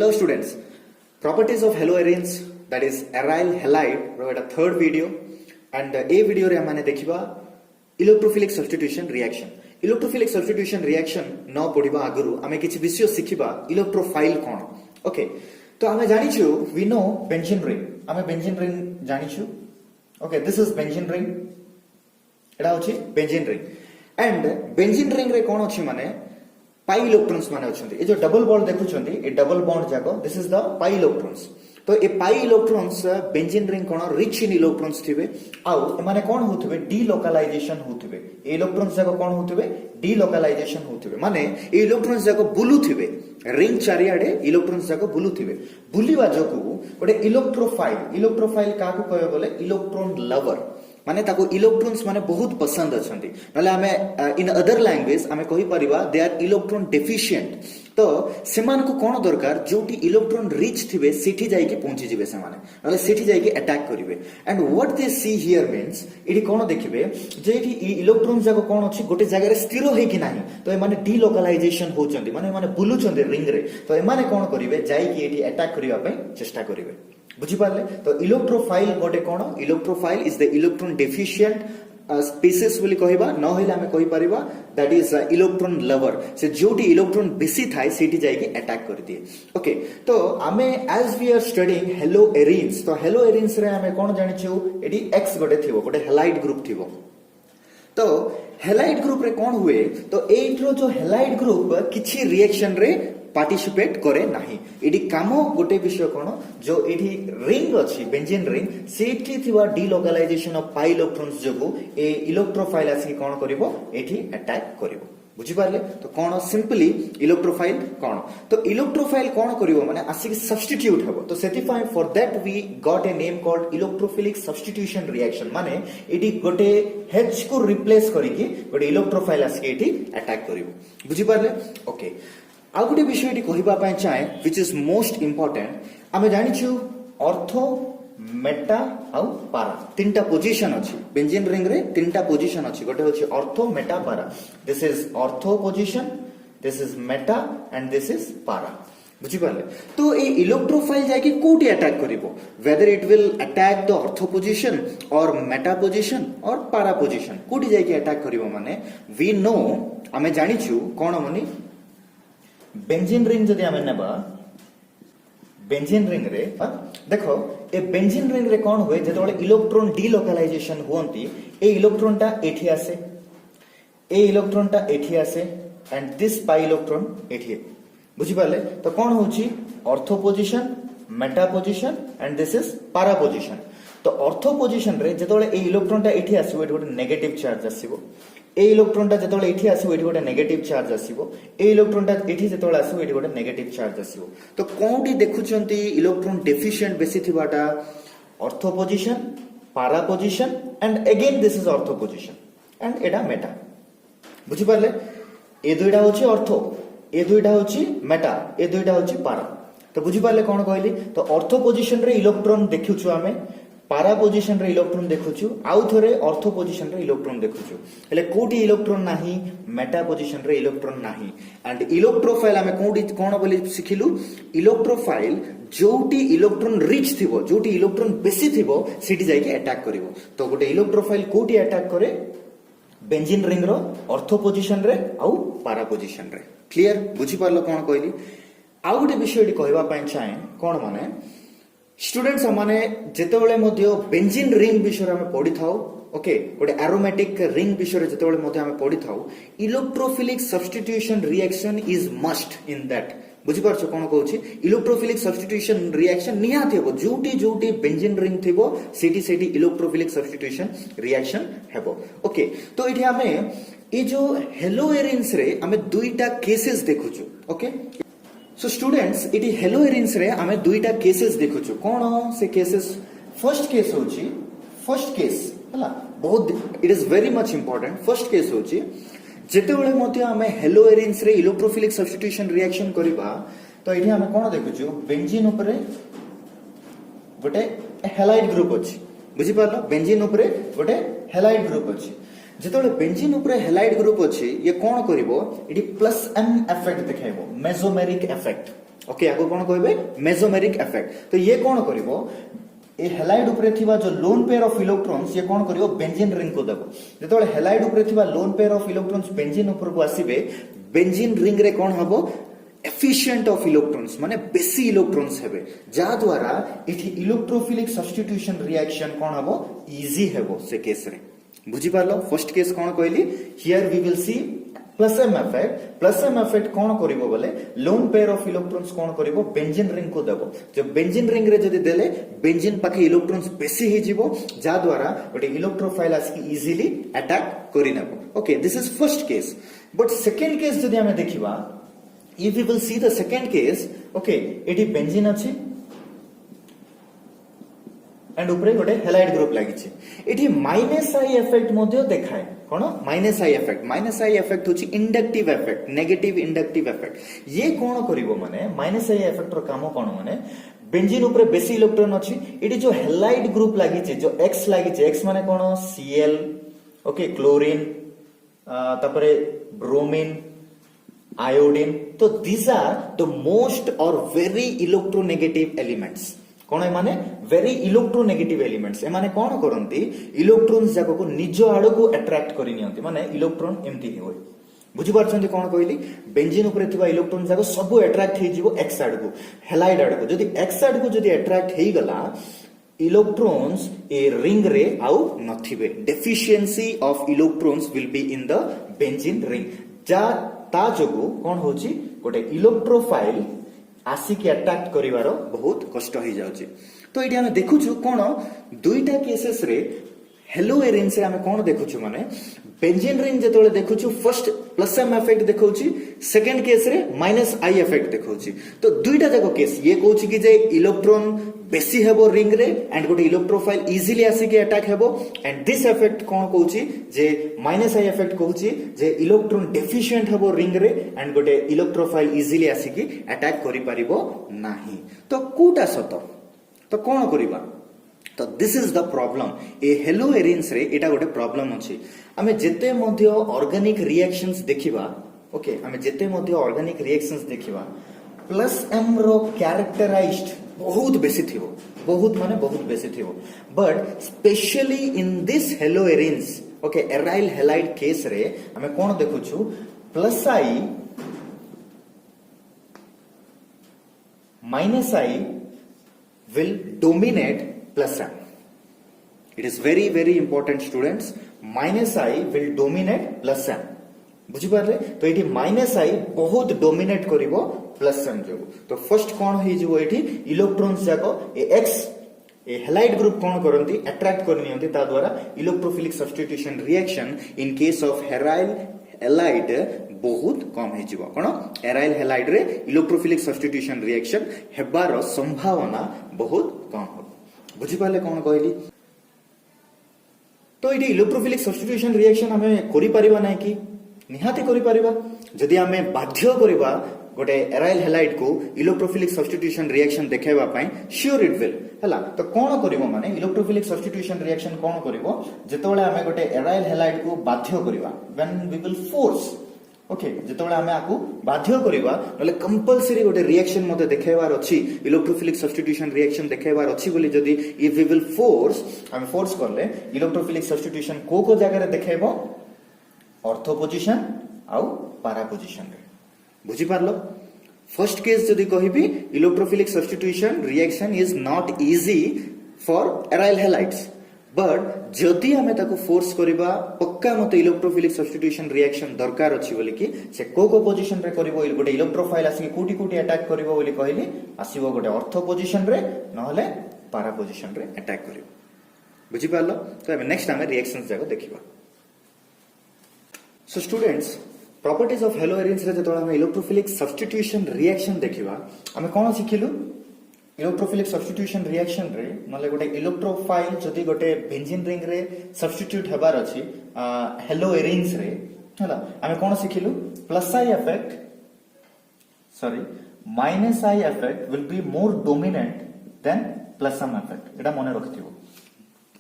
Hello students, properties of haloarenes, that is aryl halide ro eta third video, and a video re amane dekhiba electrophilic substitution reaction. Electrophilic substitution reaction न पढ़िबा आगरु आमे किछि विषय सिखिबा electrophile कोन. Okay, तो आमे जानिछु we know benzene ring, आमे benzene ring जानिछु. Okay, this is benzene ring, एडा होछि benzene ring. And benzene ring रे कोन अछि माने पाई इलेक्ट्रॉन्स माने अछंती. ए जो डबल बॉन्ड देखुछंती ए डबल बॉन्ड जाको this is the pi electrons. तो ए पाई इलेक्ट्रॉन्स बेंजीन रिंग कोन रिच इन इलेक्ट्रॉन्स थिबे आउ ए माने कोन होथबे डीलोकलाइजेशन होथबे. ए इलेक्ट्रॉन्स जाको कोन होथबे डीलोकलाइजेशन होथबे माने ए इलेक्ट्रॉन्स जाको बुलुथिबे रिंग चारियाडे इलेक्ट्रॉन्स जाको बुलुथिबे. बुलिवा जोकु ओडे इलेक्ट्रोफाइल काको कहय बोले इलेक्ट्रॉन लवर माने ताको इलेक्ट्रॉन्स माने बहुत पसंद अछंती. नले हमें इन अदर लैंग्वेज हमें कहि परिबा दे आर इलेक्ट्रॉन डेफिशिएंट. तो सेमान को कोन दरकार जोटी इलेक्ट्रॉन रिच थिबे सेठी जाई के पहुंची जिवे सेमाने नले सेठी जाई के अटैक करिवे. And what they see here means इडी कोन देखिबे जे इडी इलेक्ट्रॉन जाको कोन अछि गोटे जगह रे स्थिर होई कि नाही. तो ए माने डीलोकलाइजेशन होचंती माने बुलु चंदी रिंग रे. तो ए माने कोन करिवे जाई कि एठी अटैक करिवा पे चेष्टा करिवे. बुझी पारले. तो इलेक्ट्रोफाइल गोटे कोन electrophile is the electron deficient species बोली कहबा न होइला हमें कहि परिबा दैट इज इलेक्ट्रॉन लवर. से जोटी इलेक्ट्रॉन बेसी थाय सेठी जाई के अटैक कर दिए. ओके, तो आमे as we are studying haloarenes, तो हेलोएरिन्स रे हमें कोन जानि छु एडी एक्स गोटे थिबो गोटे हैलाइड ग्रुप थिबो. तो हैलाइड ग्रुप रे कोन हुए तो एइट्रो जो हैलाइड ग्रुप किछि रिएक्शन रे पार्टिसिपेट करे नाही. एडी कामो गोटे विषय कोन जो एडी रिंग अछि बेंजीन रिंग सेठी थिबा डीलोकलाइजेशन ऑफ पाई इलेक्ट्रॉन्स जगु ए इलेक्ट्रोफाइल आसी कोन करिवो एठी अटैक करिवो. बुझी पारले. तो कोन सिंपली इलेक्ट्रोफाइल कोन तो इलेक्ट्रोफाइल कोन करिवो माने आसी सब्स्टिट्यूट हबो. तो satisfy for that we got a name called electrophilic substitution reaction. माने एडी गोटे H को रिप्लेस करिकि गोटे इलेक्ट्रोफाइल आसी एठी अटैक करिवो. बुझी पारले. ओके, आ गोटे विषय कहवा चाहे विच इज मोस्ट इम्पोर्टेंट. आम जानी ऑर्थो मेटा आउ पारा तीनटा पोजिशन अच्छी बेंजीन रिंग रे. तीनटा पोजिशन अच्छी गोटे होची ortho meta para. This is ortho position, this is meta and this is para. बुझी पारले. तो ए इलेक्ट्रोफाइल जाके कोठी अटैक करिवो whether it will attack the ortho position और मेटा पोजिशन और पारा पोजिशन कोठी जाके अटैक करिवो माने वी नो आमे जानिछु कोन मनी बेंजीन रिंग जदि आमे नेबा बेंजीन रिंग रे देखो ए बेंजीन रिंग रे कोन होय जेतोले इलेक्ट्रॉन डीलोकलाइजेशन होंती ए इलेक्ट्रॉन टा एठी आसे ए इलेक्ट्रॉन टा एठी आसे एंड दिस पाई इलेक्ट्रॉन एठी. बुझी पाले. तो कोन होची ortho position Meta position and this is पारा पोजिशन. तो ऑर्थो पोजिशन रे जेतोले ए इलेक्ट्रॉन टा एठी आसीबो एठी गोटे नेगेटिव चार्ज आसीबो. ए इलेक्ट्रॉन टा जेतोले एठी आसीबो एठी गोटे नेगेटिव चार्ज आसीबो. ए इलेक्ट्रॉन टा एठी जेतोले आसीबो एठी गोटे नेगेटिव चार्ज आसीबो. तो कोंटी देखुचंती इलेक्ट्रॉन डेफिशिएंट बेसी थिबाटा ऑर्थो पोजिशन पारा position and again this is ortho position and एडा मेटा. बुझी पारले. ए दुइटा होची ऑर्थो, ए दुइटा होची मेटा, ए दुइटा होची पारा. तो बुझी पारले कोन कहली. तो ऑर्थो पोजिशन रे इलेक्ट्रॉन देखुछु आमे, पारा पोजिशन रे इलेक्ट्रॉन देखुछु, आउ थरे ऑर्थो पोजिशन रे इलेक्ट्रॉन देखुछु. हेले कोटी इलेक्ट्रॉन नाही मेटा पोजिशन रे इलेक्ट्रॉन नाही. एंड इलेक्ट्रोफाइल हमें कोटी कोन बोली सिखिलु इलेक्ट्रोफाइल जोटी इलेक्ट्रॉन रिच थिबो जोटी इलेक्ट्रॉन बेसी थिबो सिटी जाई के अटैक करिवो. तो गोटे इलेक्ट्रोफाइल कोटी अटैक करे बेंजीन रिंग रो ऑर्थो पोजिशन रे आउ पारा पोजिशन रे. क्लियर. बुझी पारलो कोन कहली. आउ गोटे विषय कहवा पय चाहे कोन माने स्टूडेंट्स माने जेतेबेले मध्य बेंजीन रिंग विषय में पढ़ी थाउ. ओके, गोटे एरोमेटिक रिंग विषय जेतेबेले मध्य हम पढ़ी थाउ electrophilic substitution reaction is must in that. बुझी पारछो कोन कहूची इलेक्ट्रोफिलिक सब्स्टिट्यूशन रिएक्शन निहाती हेबो जोटी बेंजीन रिंग थिबो सेठी इलेक्ट्रोफिलिक सब्स्टिट्यूशन रिएक्शन हेबो. ओके, तो इठी हमें ए जो हेलोएरिन्स रे हमें दुईटा केसेस देखुछु. ओके, सो स्टूडेंट्स इटी हेलोएरिन्स रे हमें दुईटा केसेस देखुछु. कोन से केसेस. फर्स्ट केस होची फर्स्ट केस हला बहुत it is very much important. First case होची जेतेबेले मते हमें हेलोएरिन्स रे इलेक्ट्रोफिलिक सब्स्टिट्यूशन रिएक्शन करिबा. तो इठी हमें कोन देखुछु बेंजीन ऊपर गोटे हैलाइड ग्रुप अछि. बुझी पारलो. बेंजीन ऊपर गोटे हैलाइड ग्रुप अछि. जेतोले बेंजीन ऊपर हैलाइड ग्रुप अछि ये कोन करिवो इडी प्लस एम इफेक्ट देखाइबो मेसोमेरिक इफेक्ट. ओके याको कोन कहबे मेसोमेरिक इफेक्ट तो ये कोन करिवो ए हेलाइड उपरे थिबा जो लोन पेयर ऑफ इलेक्ट्रॉन्स ये कोन करिवो बेंजीन रिंग को देबो जेतोले हेलाइड उपरे थिबा loan pair of electrons benzene ऊपर को आसीबे बेंजीन रिंग रे कोन हबो एफिशिएंट ऑफ इलेक्ट्रॉन्स माने बेसी इलेक्ट्रॉन्स हेबे जा द्वारा इथि इलेक्ट्रोफिलिक सब्स्टिट्यूशन रिएक्शन कोन हबो इजी हेबो से केस रे बुझी पारलो फर्स्ट केस कोन कहली here we will see plus M effect कोन करिवो बोले लोन पेयर ऑफ इलेक्ट्रॉन्स कोन करिवो बेंजीन रिंग को देबो जो बेंजीन रिंग रे जदी देले बेंजीन पाखे इलेक्ट्रॉन्स बेसी हे जीवो जा द्वारा ओटे इलेक्ट्रोफाइल आसकी इजीली अटैक करि नेबो okay this is first case but second case जदी हमें देखिबा if we will see the second case okay eighty benzene अछि एंड ऊपर गोटे हेलाइड ग्रुप लागि छि एटी माइनस आई इफेक्ट मध्ये देखाय कोन माइनस आई इफेक्ट होछि inductive effect negative inductive effect ये कोन करिवो माने माइनस आई इफेक्ट रो काम कोन माने बेंजीन ऊपर बेसी इलेक्ट्रॉन अछि एटी जो हेलाइड ग्रुप लागि छि जो एक्स लागि छि एक्स माने कोन Cl ओके क्लोरीन तापरे ब्रोमीन आयोडीन तो these are the most or very electronegative elements कोन माने very electronegative elements ए माने कोन करंती इलेक्ट्रॉन्स जाको को निज आडो को अट्रैक्ट करि नियंती माने इलेक्ट्रॉन एम्ति होय बुझी पारछंती कोन कहली बेंजीन ऊपर थिबा इलेक्ट्रॉन जाको सब अट्रैक्ट हे जीवो एक्स आड को हेलाइड आड को जदी एक्स आड को जदी अट्रैक्ट हे गला इलेक्ट्रॉन्स ए रिंग रे आउ नथिबे deficiency of electrons will be in the benzene ring जा ता जोगु कोन होची गोटे इलेक्ट्रोफाइल आसिक अटैक करिवार बहुत कष्ट हो जाउची तो एटी हमें देखुछु कोन दुईटा केसेस रे हेलो एरेंस रे हमें कोन देखुछु माने बेंजीन रिंग जेतोले देखुछु फर्स्ट प्लस एम इफेक्ट देखौची सेकंड केस रे माइनस आई इफेक्ट देखौची तो दुईटा जाको केस ये कहूची कि जे इलेक्ट्रॉन बेसी हेबो रिंग रे एंड गोटे इलेक्ट्रोफाइल इजीली आसिक अटैक हेबो एंड दिस इफेक्ट कोन कहूची जे माइनस आई इफेक्ट कहूची जे इलेक्ट्रॉन डेफिशिएंट हेबो रिंग रे एंड गोटे इलेक्ट्रोफाइल इजीली आसिक अटैक करि परिबो नाही तो कोटा सत तो कोन करिबा तो दिस इज द प्रॉब्लम ए हेलो एरेंस रे एटा गोटे प्रॉब्लम अछि आमे जेते मध्य ऑर्गेनिक रिएक्शंस देखिबा ओके आमे जेते मध्य ऑर्गेनिक रिएक्शंस देखिबा प्लस एम रो कैरेक्टराइज्ड बहुत बेसी थिबो बहुत माने बहुत बेसी थिबो but specially in this haloarenes okay aryl halide case रे आमे कोन देखुछु plus I minus I will dominate plus m. It is very very important students. Minus I will dominate plus m. बुझी पारे तो एठी माइनस आई बहुत dominate करिवो plus M जो तो फर्स्ट कोन हे जिवो एठी इलेक्ट्रॉन्स जाको ए एक्स ए हेलाइड ग्रुप कोन करंती अट्रैक्ट करनियंती ता द्वारा electrophilic substitution reaction in case of हेराइल हेलाइड बहुत कम हे जिवो कोन एराइल हेलाइड रे इलेक्ट्रोफिलिक सब्स्टिट्यूशन रिएक्शन हेबार संभावना बहुत कम हो बुझी पाले कोन कहली तो इडी इलेक्ट्रोफिलिक सब्स्टिट्यूशन रिएक्शन हमें करि परिबा नै कि निहाती करि परिबा जदि हमें बाध्य करिबा गोटे एराइल हेलाइड को इलेक्ट्रोफिलिक सब्स्टिट्यूशन रिएक्शन देखेबा पई श्योर इट विल हला तो कोन करिवो माने इलेक्ट्रोफिलिक सब्स्टिट्यूशन रिएक्शन कोन करिवो जेतोले हमें गोटे एराइल हेलाइड को बाध्य करिबा when we will force okay जेतोले हमें आकु बाध्य करिबा नले कंपल्सरी गोटे रिएक्शन मते देखेबार अछि इलेक्ट्रोफिलिक सब्स्टिट्यूशन रिएक्शन देखेबार अछि बोली जदी इफ वी विल फोर्स हमें फोर्स करले इलेक्ट्रोफिलिक सब्स्टिट्यूशन को जगह रे देखेबो ऑर्थो पोजीशन आउ पारा पोजीशन रे बुझी पारलो फर्स्ट केस जदी कहिबी electrophilic substitution reaction is not easy for aryl halides but जदि हमें ताको फोर्स करिबा पक्का मते इलेक्ट्रोफिलिक सब्स्टिट्यूशन रिएक्शन दरकार अछि बोली कि से को पोजीशन रे करिवो गोटे इलेक्ट्रोफाइल आसी कोटी कोटी अटैक करिवो बोली कहली आसीबो गोटे ऑर्थो पोजीशन रे नहले पारा पोजीशन रे अटैक करिवो बुझी पारलो तो हमें नेक्स्ट हमें रिएक्शंस जाको देखिबा so students properties of haloarenes रे जतोला हम इलेक्ट्रोफिलिक सब्स्टिट्यूशन रिएक्शन देखिबा हमें कोन सिखिलु इलेक्ट्रोफिलिक सब्स्टिट्यूशन रिएक्शन रे नले गोटे इलेक्ट्रोफाइल जदी गोटे बेंजीन रिंग रे सब्स्टिट्यूट हेबार अछि हेलो एरेंस रे हला हमें कोन सिखिलु plus I effect sorry minus I effect will be more dominant than plus M effect एटा मने रखथिबो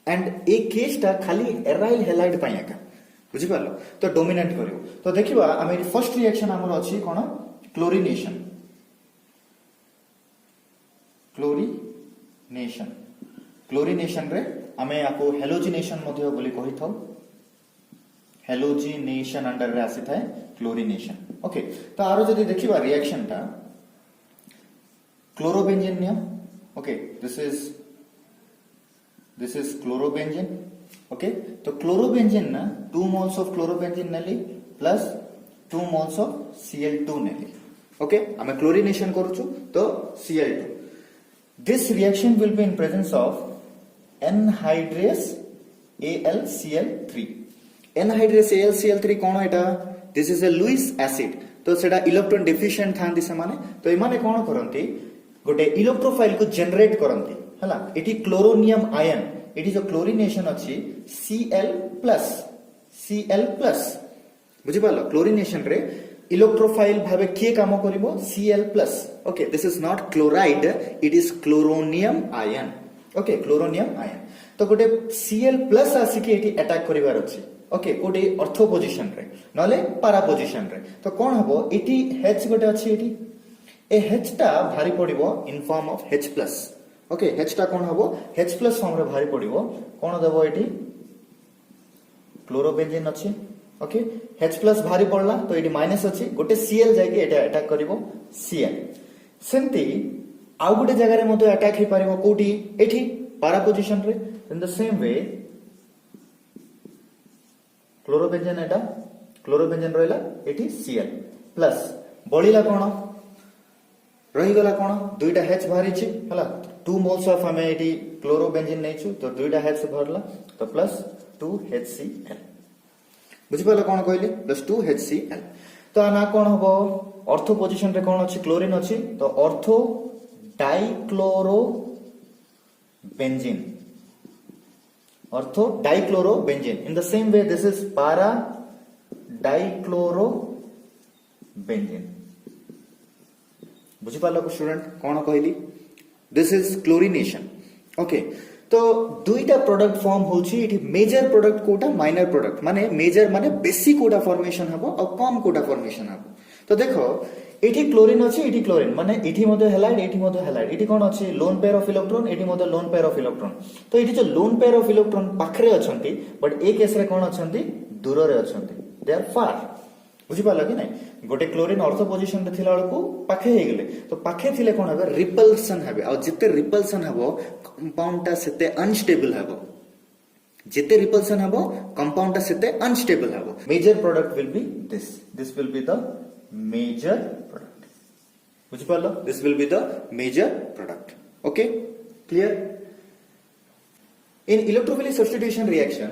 एंड ए केसटा खाली एराइल हेलाइड पई एका बुझी पारलो तो डोमिनेट करियो तो देखिबा हमें फर्स्ट रिएक्शन हमर अछि कोन क्लोरिनेशन क्लोरीनेशन क्लोरीनेशन रे आमे आपको हेलोजिनेशन मध्ये बोली कहि थाउ हेलोजिनेशन अंडर रे आसी थाए क्लोरीनेशन ओके तो आरो जदी देखिबा रिएक्शन ता क्लोरोबेंजीन नियम okay this is chlorobenzene okay तो क्लोरोबेंजीन ना 2 मोल्स ऑफ क्लोरोबेंजीन नेली प्लस 2 मोल्स ऑफ Cl2 नेली ओके आमे क्लोरीनेशन करूछु तो Cl2 this reaction will be in presence of anhydrous AlCl3 anhydrous AlCl3 cone Etah this is a Lewis acid तो सेटा electron deficient थांती से माने तो ए माने कोन करंती गोटे इलेक्ट्रोफाइल को जनरेट करंती हला एटी क्लोरोनियम आयन एटी जो क्लोरीनेशन अछि Cl+ बुझि पालो क्लोरीनेशन रे इलेक्ट्रोफाइल भाबे किए काम करिवो Cl+ okay this is not chloride it is chloronium ion okay chloronium ion तो गोटे Cl+ आसी के एटी अटैक करिवार अछि ओके गोटे ऑर्थो पोजीशन रे नले पारा पोजीशन रे तो कोन हबो एटी H गोटे अछि एटी ए H टा भारी पड़िबो in form of H+ okay H टा कोन हबो H+ फॉर्म रे भारी पड़िबो कोन देबो एटी क्लोरोबेंजीन अछि ओके H+ भारी पड़ला तो एटी माइनस अछि गोटे Cl जाय के एटा अटैक करिवो Cl सेंती आउ गोटे जगह रे मते अटैक हे परिवो कोठी एठी पारा पोजीशन रे इन the same way chlorobenzene Etah chlorobenzene रहला एठी Cl प्लस बळिला कोन रही गला कोन दुईटा H भारी छि हला 2 मोल्स ऑफ हमें एटी क्लोरोबेंजीन नैछु तो दुईटा H भरला तो प्लस 2HCl बुझि पालो कोन कहली प्लस 2HCl तो ना कोन हबो ऑर्थो पोजीशन रे कोन अछि क्लोरीन अछि तो ortho dichloro benzene ortho dichloro benzene in the same way this is पारा डाइक्लोरो बेंजीन बुझि पालो स्टूडेंट कोन कहली दिस इज क्लोरीनेशन ओके तो दुईटा प्रोडक्ट फॉर्म होछि इठी मेजर प्रोडक्ट कोटा माइनर प्रोडक्ट माने मेजर माने बेसी कोटा फॉर्मेशन हबो और कम कोटा फॉर्मेशन हबो तो देखो एठी क्लोरीन अछि एठी क्लोरीन माने एठी मध्ये हैलाइड एठी मध्ये हैलाइड एठी कोन अछि लोन पेयर ऑफ इलेक्ट्रॉन एठी मध्ये लोन पेयर ऑफ इलेक्ट्रॉन तो एठी जो लोन पेयर ऑफ इलेक्ट्रॉन पाखरे अछंती बट ए केस रे कोन अछंती दूर रे अछंती दे आर फार बुझि पालो कि नै गोटे क्लोरीन ऑर्थो पोजीशन रे थिला को पाखे हे गेले तो पाखे थिले कोन हबे रिपल्सन हबे और जिते रिपल्सन हबो कंपाउंड ता सेते अनस्टेबल हबो जिते रिपल्सन हबो कंपाउंड ता सेते अनस्टेबल हबो major product will be this will be the major product बुझि पालो this will be the major product okay clear in electrophilic substitution reaction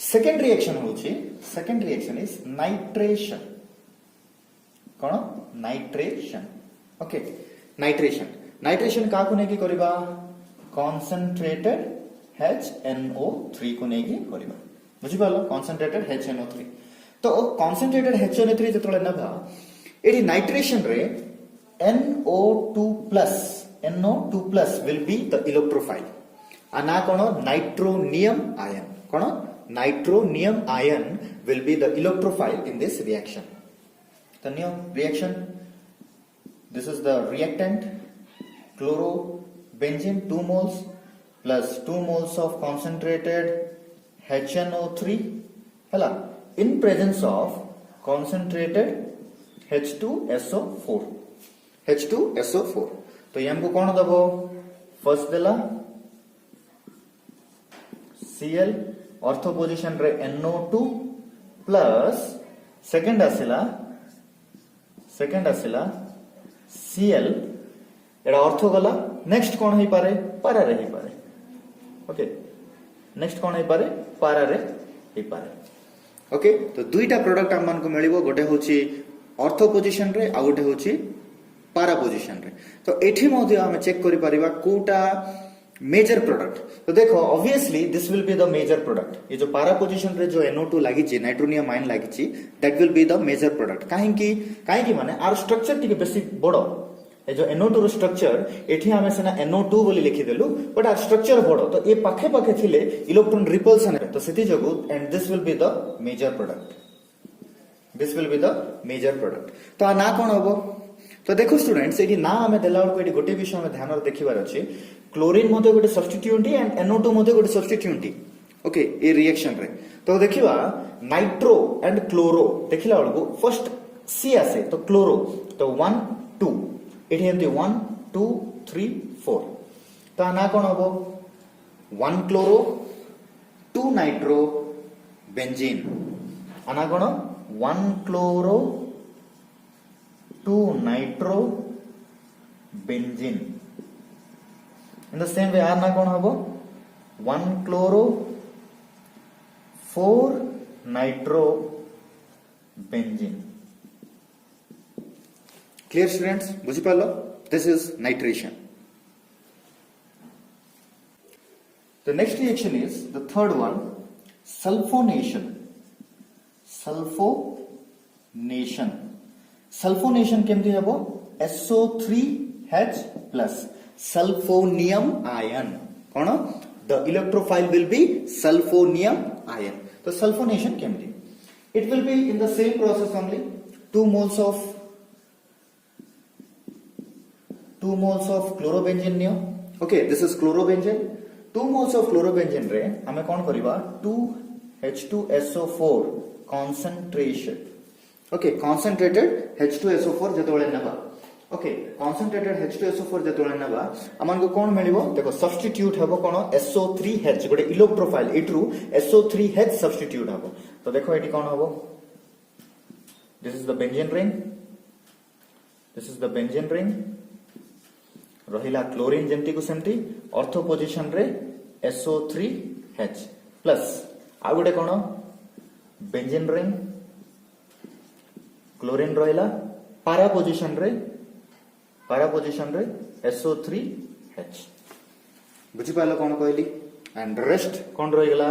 second reaction is nitration कोन नाइट्रेशन ओके नाइट्रेशन का को नेकी करबा कंसंट्रेटेड HNO3 को नेकी करबा बुझि पालो कंसंट्रेटेड HNO3 तो कंसंट्रेटेड HNO3 जतले नबा एडी नाइट्रेशन रे NO2+ will be the electrophile आना कोन नाइट्रोनियम आयन कोन nitronium ion will be the electrophile in this reaction. The new reaction, this is the reactant chlorobenzene 2 moles plus 2 moles of concentrated HNO3 hala in presence of concentrated H2SO4 तो ये हमको कौन दबो first देला Cl ortho position रे NO2 plus second आसिला Cl एडा ortho गला next कोन हे पारे पारा रे हे पारे ओके नेक्स्ट कोन हे पारे पारा रे हे पारे ओके तो दुईटा प्रोडक्ट हम मन को मिलिबो गोटे होची ऑर्थो पोजीशन रे आ गोटे होची पारा पोजीशन रे तो एठी मध्ये हम चेक करि परिबा कोटा मेजर प्रोडक्ट तो देखो obviously this will be the major product ये जो पारा पोजीशन रे जो NO2 लागि छि नाइट्रोनियम आयन लागि छि that will be the major product काहे कि माने आर स्ट्रक्चर टिके बेसी बडो ए जो NO2 रो स्ट्रक्चर एठी हमें सेना NO2 बोली लिखि देलु बट आर स्ट्रक्चर बडो तो ए पाखे थिले इलेक्ट्रॉन रिपल्सन तो सेति जगु and this will be the major product तो ना कोन हबो तो देखो स्टूडेंट्स एठी ना हमें देला बेलको एठी गोटे विषय हमें ध्यान देखिबार अछि क्लोरीन मध्ये गोटे सब्स्टिट्यूएंट एंड NO2 मध्ये गोटे सब्स्टिट्यूएंट ओके ए रिएक्शन रे तो देखिबा नाइट्रो एंड क्लोरो देखिला बेलको फर्स्ट सी आसे तो क्लोरो तो 1 2 एठी एंती 1 2 3 4 तो ना कोन हबो 1 क्लोरो 2 नाइट्रो बेंजीन आना कोन 1 chloro 2 nitro benzene in the same way आना कौन हबो 1 chloro 4 nitro benzene clear students बुझी पालो this is nitration the next reaction is the third one sulfonation sulphonation केमती हेबो SO3H plus sulfonium ion cone the electrophile will be sulfonium ion तो sulfonation केमती it will be in the same process only 2 moles of chlorobenzene neo okay this is chlorobenzene 2 moles of chlorobenzene रे हमें कोन करिबा 2H2SO4 concentration okay concentrated H2SO4 जतोळे नबा okay concentrated H2SO4 जतोळे नबा अमन को कोन मिलिबो देखो substitute हबो कोन SO3H गोटे इलेक्ट्रोफाइल एट्रू SO3H सब्स्टिट्यूट हबो तो देखो एटी कोन हबो this is the benzene ring रहिला क्लोरीन जेंती को सेंती ऑर्थो पोजीशन रे SO3H प्लस आ गोटे कोन बेंजीन रिंग क्लोरीन रहिला पारा पोजीशन रे SO3H बुझी पालो कोन कहली एंड रेस्ट कोन रहिला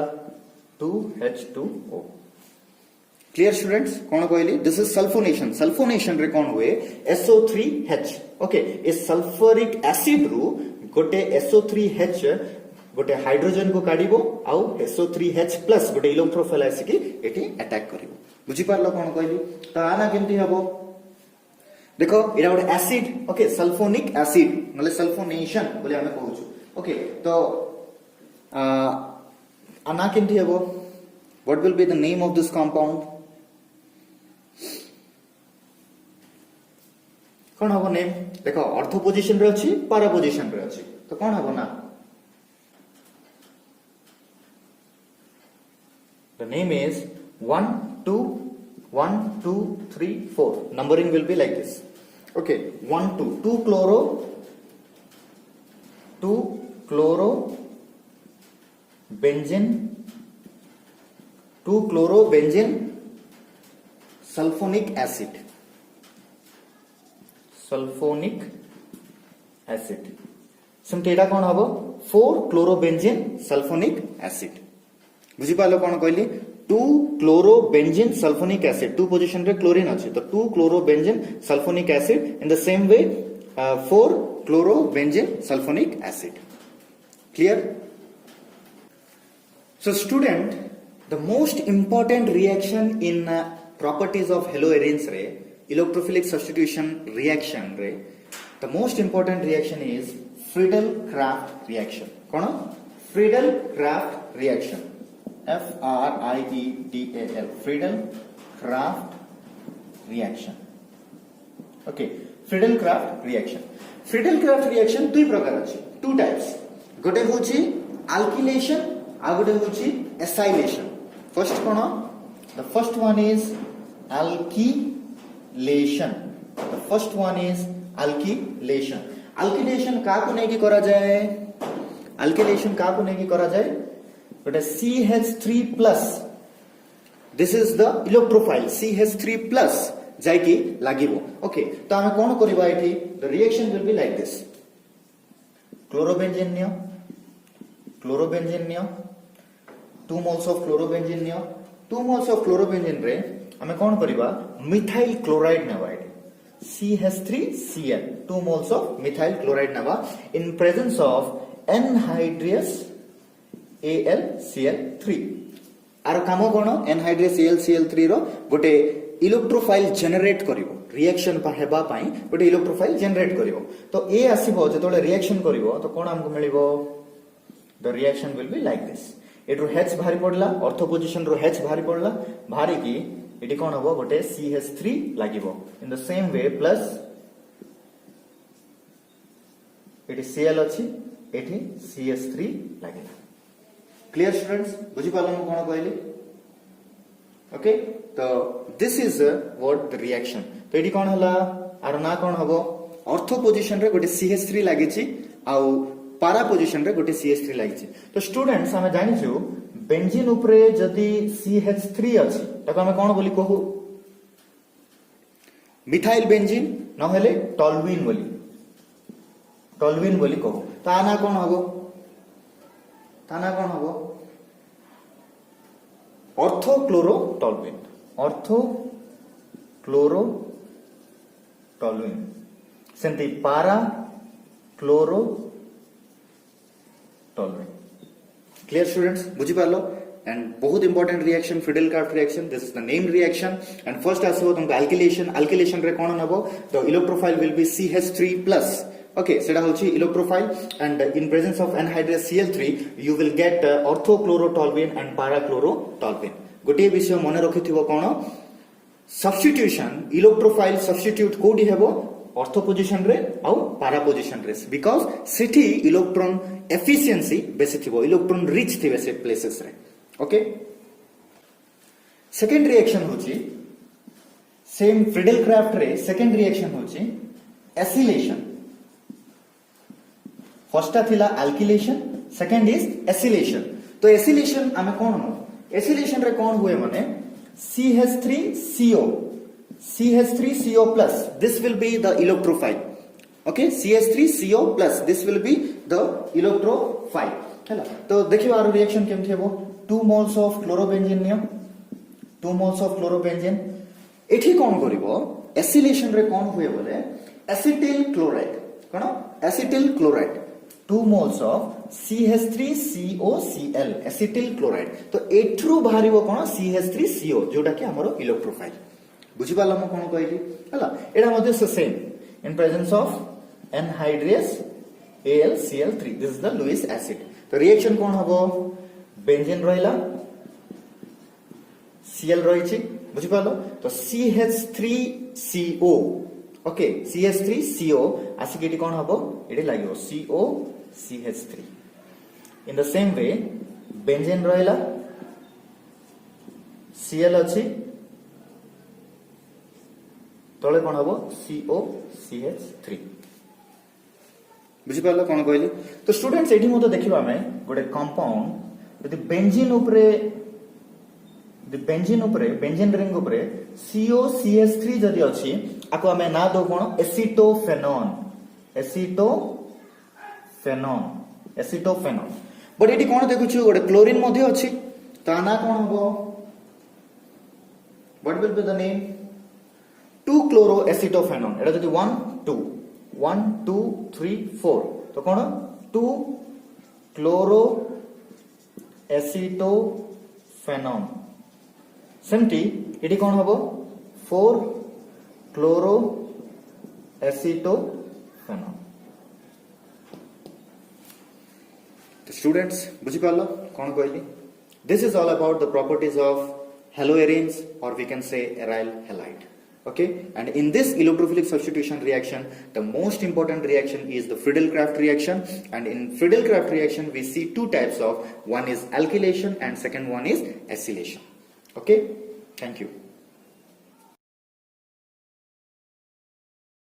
2H2O क्लियर स्टूडेंट्स कोन कहली दिस इज सल्फोनेशन रे कोन हुए SO3H ओके ए सल्फ्यूरिक एसिड रु गोटे SO3H गोटे हाइड्रोजन को काढिबो आउ SO3H प्लस गोटे इलेक्ट्रोफाइल आसी एटी अटैक करिवो बुझी पारलो कोन कहली तो आना केमती हबो देखो इरा गोटे एसिड ओके सल्फोनिक एसिड नले सल्फोनेशन बोले हमें कहूछु ओके तो आना केमती हबो what will be the name of this compound कोन हबो नेम देखो ऑर्थो पोजीशन रे अछि पारा पोजीशन रे अछि तो कोन हबो ना the name is 1 2 1 2 3 4 numbering will be like this okay 1 2 2 chloro benzene sulfonic acid सेमते एटा कोन हबो 4 chlorobenzene sulfonic acid बुझी पालो कोन कहली 2 chlorobenzene sulfonic acid 2 पोजीशन रे क्लोरीन अछि तो 2 chlorobenzene sulfonic acid in the same way 4 chlorobenzene sulfonic acid clear so student the most important reaction in properties of haloarenes रे electrophilic substitution reaction रे the most important reaction is Friedel-Crafts reaction cone Friedel-Crafts reaction FRIEDAL Friedel-Crafts reaction okay Friedel-Crafts reaction दुई प्रकार अछि two types गोटे होछि alkylation आ गोटे होछि acylation first cone the first one is alkylation alkylation का को नै की करा जाय गोटे CH3 plus this is the electrophile CH3 plus जाय की लागिबो ओके तो हम कोन करबा एठी the reaction will be like this chlorobenzene neo 2 moles of chlorobenzene neo 2 moles of chlorobenzene रे हम कोन करबा मिथाइल क्लोराइड नेबा एठी CH3Cl 2 moles of methyl chloride nava in presence of anhydrous AlCl3 आर काम कोन anhydrous AlCl3 रो गोटे इलेक्ट्रोफाइल जनरेट करिवो रिएक्शन हेबा पई गोटे इलेक्ट्रोफाइल जनरेट करिवो तो ए आसीबो जतोले रिएक्शन करिवो तो कोन हमको मिलिबो the reaction will be like this एटरो H भारी पडला ऑर्थो पोजीशन रो H भारी पडला भारी की एटी कोन हबो गोटे CH3 लागिवो in the same way plus एटी Cl अछि एटी CH3 लागिला क्लियर स्टूडेंट्स बुझी पालन कोन कहली ओके तो this is what the reaction तो एटी कोन हला आर ना कोन हबो ऑर्थो पोजीशन रे गोटे CH3 लागिछि आउ पारा पोजीशन रे गोटे CH3 लागिछि तो स्टूडेंट्स हमें जानि छु बेंजीन ऊपरे जदी CH3 अछि ताको हमें कोन बोली कहू मिथाइल बेंजीन न हेले टॉल्यूइन बोली कहू ता ना कोन हबो ऑर्थोक्लोरोटॉल्यूइन सेंती पारा क्लोरोटॉल्यूइन क्लियर स्टूडेंट्स बुझी पालो एंड बहुत important reaction Friedel Craft reaction this is the name reaction and first आसो तुमको एल्किलेशन रे कोन नबो the electrophile will be CH3+ okay सेटा होची electrophile and in presence of anhydrous Cl3 you will get orthochlorotoluene and parachlorotoluene गोटे विषय मन रखिथिबो कोन सब्स्टिट्यूशन इलेक्ट्रोफाइल सब्स्टिट्यूट कोडी हेबो ऑर्थो पोजीशन रे आउ पारा पोजीशन रे बिकॉज़ सिटी इलेक्ट्रॉन एफिशिएंसी बेसी थिबो इलेक्ट्रॉन रिच थिबे से प्लेसेस रे ओके सेकंड रिएक्शन होची सेम फ्रीडेल-क्राफ्ट रे सेकंड रिएक्शन होची एसिलेशन फर्स्ट थिला एल्किलेशन सेकंड इज एसिलेशन तो एसिलेशन आमे कोन एसिलेशन रे कोन हुए माने CH3CO this will be the electrophile okay CH3CO+ this will be the electrophile हैला तो देखियो आरो reaction came Thebo 2 moles of chlorobenzene neo 2 moles of chlorobenzene एठी कोन करिवो एसिलेशन रे कोन हुए बोले acetyl chloride 2 moles of CH3COCl acetyl chloride तो एठरू बाहरिबो कोन CH3CO जोटा कि हमरो इलेक्ट्रोफाइल बुझी पाला म कोन कहली हला एडा मध्ये same in presence of anhydrous AlCl3 this is the Lewis acid तो रिएक्शन कोन हबो बेंजीन रहिला Cl रहिछि बुझी पालो तो CH3CO ओके CH3CO आसी केटी कोन हबो एडी लागियो COCH3 in the same way benzene रहिला Cl अछि तळे कोन हबो COCH3 बुझी पालो कोन कहली तो स्टूडेंट्स एठी मतो देखिबा हमें गोटे कंपाउंड यदि बेंजीन बेंजीन रिंग ऊपरे COCH3 जदी अछि आको हमें ना दो कोन एसिटोफेनॉन बट एटी कोन देखुछु गोटे क्लोरीन मध्ये अछि ता ना कोन हबो what will be the name 2 chloroacetophenone एटा जदी 1 2 3 4 तो कोन 2 chloroacetophenone सेमटी एटी कोन हबो 4 chloroacetophenone तो स्टूडेंट्स बुझी पालो कोन कहली this is all about the properties of haloarenes or we can say aryl halide okay and in this electrophilic substitution reaction the most important reaction is the Friedel-Crafts reaction and in Friedel-Crafts reaction we see two types of one is alkylation and second one is acylation okay thank you